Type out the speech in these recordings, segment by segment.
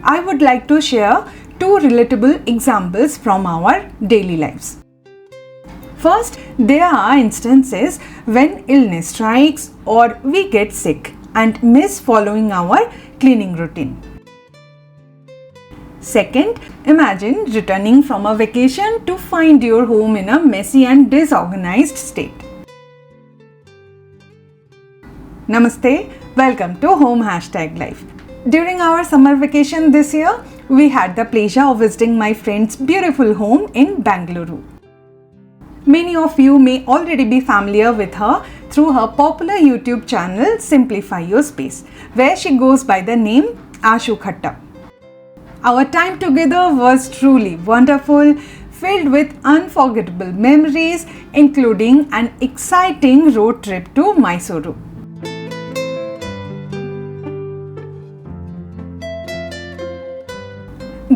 I would like to share two relatable examples from our daily lives. First, there are instances when illness strikes or we get sick and miss following our cleaning routine. Second, imagine returning from a vacation to find your home in a messy and disorganized state. Namaste, welcome to Home #Life. During our summer vacation this year, we had the pleasure of visiting my friend's beautiful home in Bengaluru. Many of you may already be familiar with her through her popular YouTube channel Simplify Your Space, where she goes by the name Ashu Khatta. Our time together was truly wonderful, filled with unforgettable memories, including an exciting road trip to Mysuru.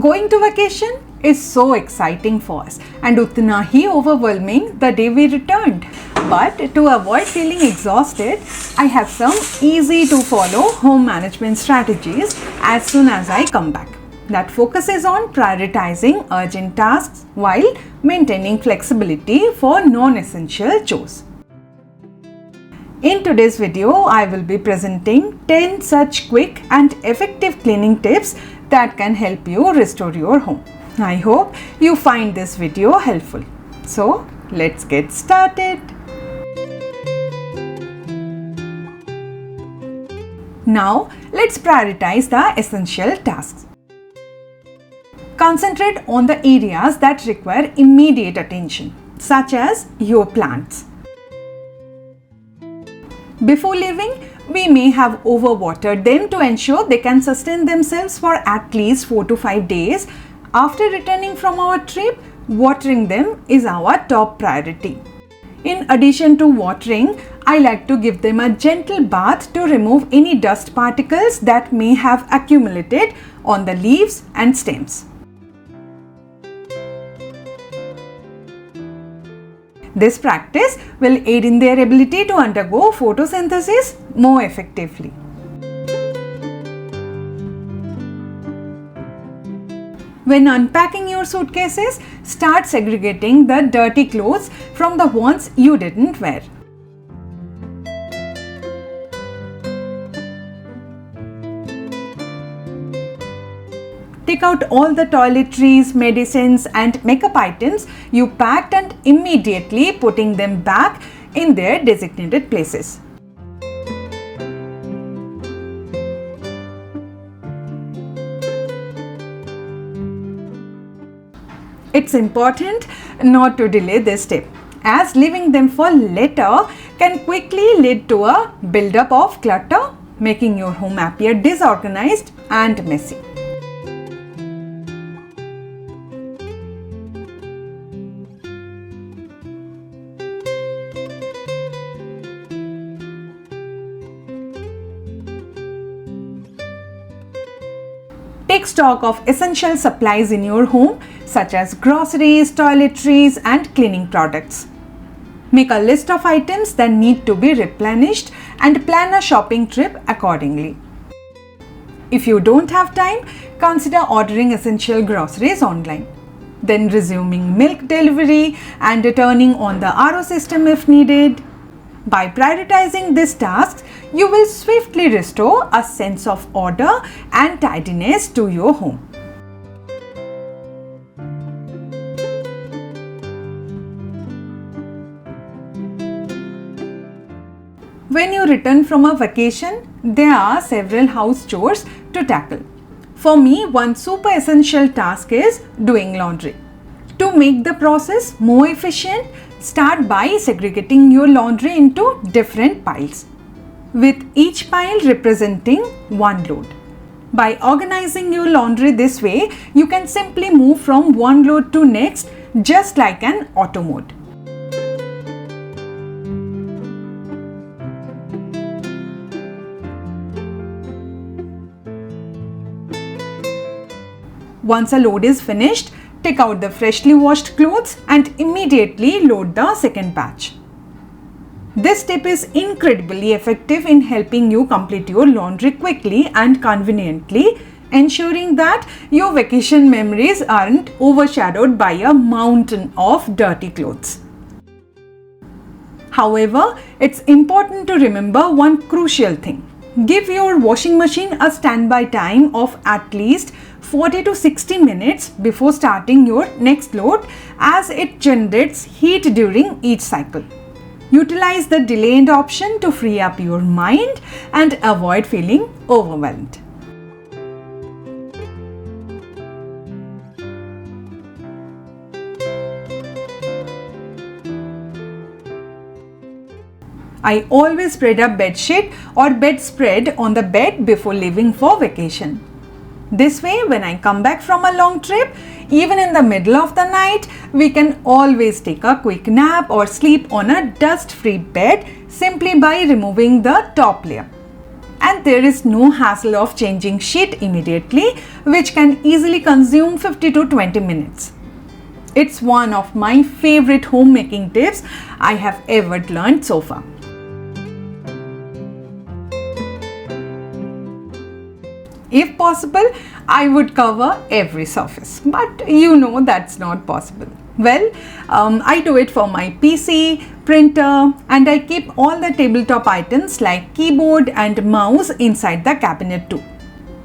Going to vacation is so exciting for us and utna hi overwhelming the day we returned. But to avoid feeling exhausted, I have some easy to follow home management strategies as soon as I come back. That focuses on prioritizing urgent tasks while maintaining flexibility for non-essential chores. In today's video, I will be presenting 10 such quick and effective cleaning tips that can help you restore your home. I hope you find this video helpful. So, let's get started. Now, let's prioritize the essential tasks. Concentrate on the areas that require immediate attention, such as your plants. Before leaving, we may have overwatered them to ensure they can sustain themselves for at least 4 to 5 days. After returning from our trip, watering them is our top priority. In addition to watering, I like to give them a gentle bath to remove any dust particles that may have accumulated on the leaves and stems. This practice will aid in their ability to undergo photosynthesis more effectively. When unpacking your suitcases, start segregating the dirty clothes from the ones you didn't wear. Take out all the toiletries, medicines and makeup items you packed and immediately putting them back in their designated places. It's important not to delay this step, as leaving them for later can quickly lead to a buildup of clutter, making your home appear disorganized and messy. Take stock of essential supplies in your home, such as groceries, toiletries, and cleaning products. Make a list of items that need to be replenished and plan a shopping trip accordingly. If you don't have time, consider ordering essential groceries online. Then resuming milk delivery and turning on the RO system if needed. By prioritizing these tasks, you will swiftly restore a sense of order and tidiness to your home. When you return from a vacation, there are several house chores to tackle. For me, one super essential task is doing laundry. To make the process more efficient, start by segregating your laundry into different piles, with each pile representing one load. By organizing your laundry this way, you can simply move from one load to next, just like an auto mode. Once a load is finished, take out the freshly washed clothes and immediately load the second batch. This tip is incredibly effective in helping you complete your laundry quickly and conveniently, ensuring that your vacation memories aren't overshadowed by a mountain of dirty clothes. However, it's important to remember one crucial thing. Give your washing machine a standby time of at least 40 to 60 minutes before starting your next load, as it generates heat during each cycle. Utilize the delayed option to free up your mind and avoid feeling overwhelmed. I always spread a bedsheet or bedspread on the bed before leaving for vacation. This way, when I come back from a long trip, even in the middle of the night, we can always take a quick nap or sleep on a dust-free bed simply by removing the top layer. And there is no hassle of changing sheet immediately, which can easily consume 50 to 20 minutes. It's one of my favorite homemaking tips I have ever learned so far. If possible, I would cover every surface, but you know that's not possible. Well, I do it for my PC, printer, and I keep all the tabletop items like keyboard and mouse inside the cabinet too.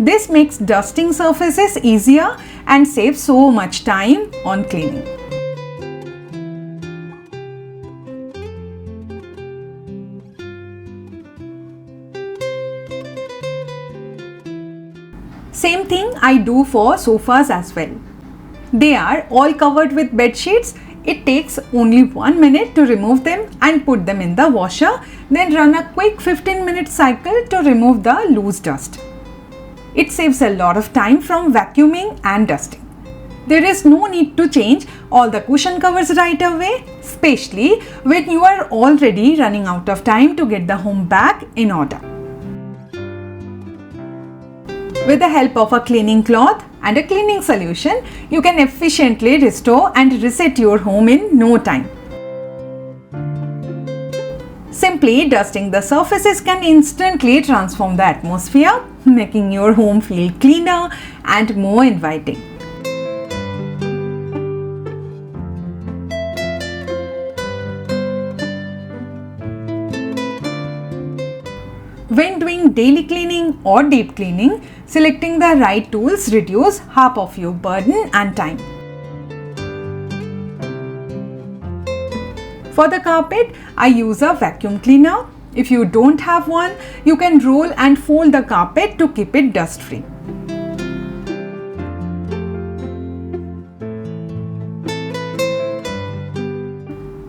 This makes dusting surfaces easier and saves so much time on cleaning. Same thing I do for sofas as well. They are all covered with bed sheets. It takes only 1 minute to remove them and put them in the washer, then run a quick 15-minute cycle to remove the loose dust. It saves a lot of time from vacuuming and dusting. There is no need to change all the cushion covers right away, especially when you are already running out of time to get the home back in order. With the help of a cleaning cloth and a cleaning solution, you can efficiently restore and reset your home in no time. Simply dusting the surfaces can instantly transform the atmosphere, making your home feel cleaner and more inviting. When doing daily cleaning or deep cleaning, selecting the right tools reduces half of your burden and time. For the carpet, I use a vacuum cleaner. If you don't have one, you can roll and fold the carpet to keep it dust-free.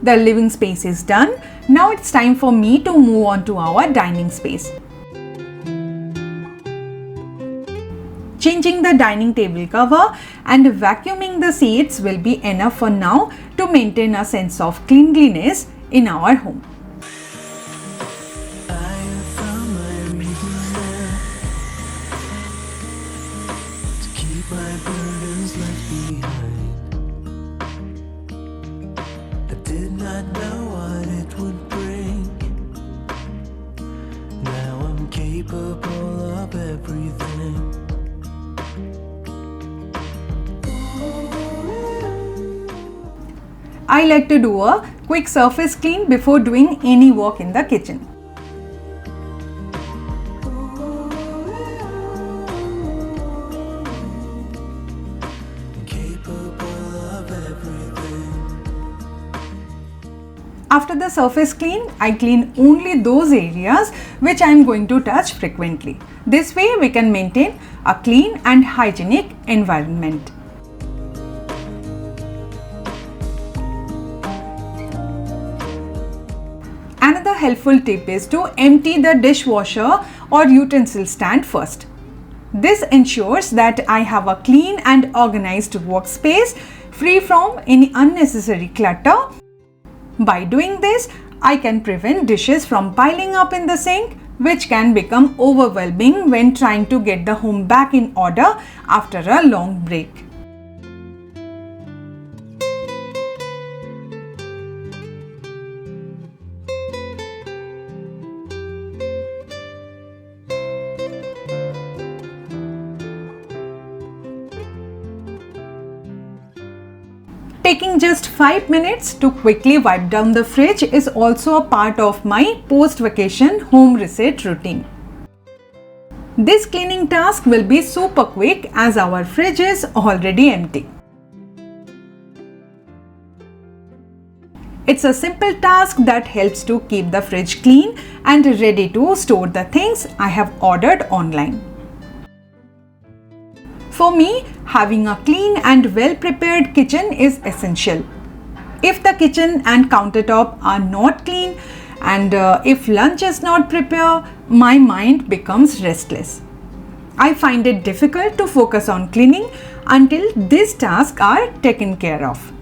The living space is done. Now it's time for me to move on to our dining space. Changing the dining table cover and vacuuming the seats will be enough for now to maintain a sense of cleanliness in our home. I like to do a quick surface clean before doing any work in the kitchen. After the surface clean, I clean only those areas which I am going to touch frequently. This way we can maintain a clean and hygienic environment. Another helpful tip is to empty the dishwasher or utensil stand first. This ensures that I have a clean and organized workspace free from any unnecessary clutter. By doing this, I can prevent dishes from piling up in the sink, which can become overwhelming when trying to get the home back in order after a long break. Taking just 5 minutes to quickly wipe down the fridge is also a part of my post-vacation home reset routine. This cleaning task will be super quick as our fridge is already empty. It's a simple task that helps to keep the fridge clean and ready to store the things I have ordered online. For me, having a clean and well-prepared kitchen is essential. If the kitchen and countertop are not clean and if lunch is not prepared, my mind becomes restless. I find it difficult to focus on cleaning until these tasks are taken care of.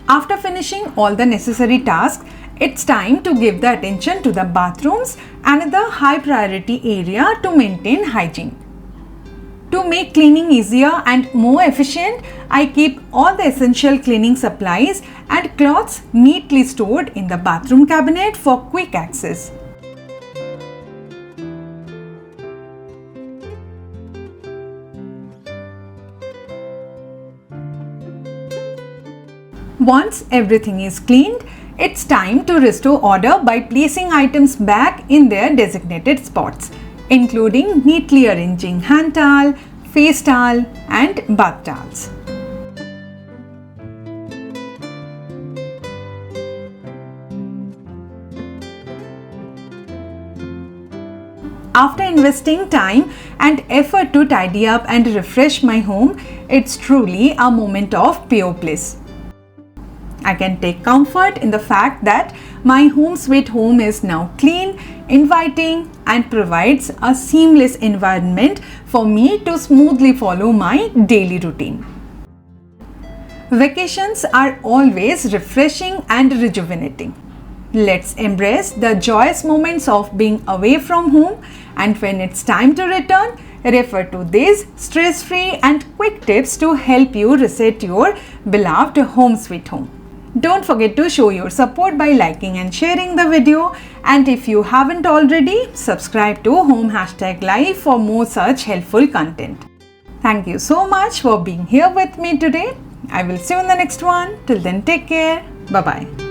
After finishing all the necessary tasks, it's time to give the attention to the bathrooms, another high priority area to maintain hygiene. To make cleaning easier and more efficient, I keep all the essential cleaning supplies and cloths neatly stored in the bathroom cabinet for quick access. Once everything is cleaned, it's time to restore order by placing items back in their designated spots, including neatly arranging hand towel, face towel, and bath towels. After investing time and effort to tidy up and refresh my home, it's truly a moment of pure bliss. I can take comfort in the fact that my home sweet home is now clean, inviting, and provides a seamless environment for me to smoothly follow my daily routine. Vacations are always refreshing and rejuvenating. Let's embrace the joyous moments of being away from home, and when it's time to return, refer to these stress-free and quick tips to help you reset your beloved home sweet home. Don't forget to show your support by liking and sharing the video, and if you haven't already, subscribe to Home#Live for more such helpful content. Thank you so much for being here with me today. I will see you in the next one. Till then, take care. Bye-bye.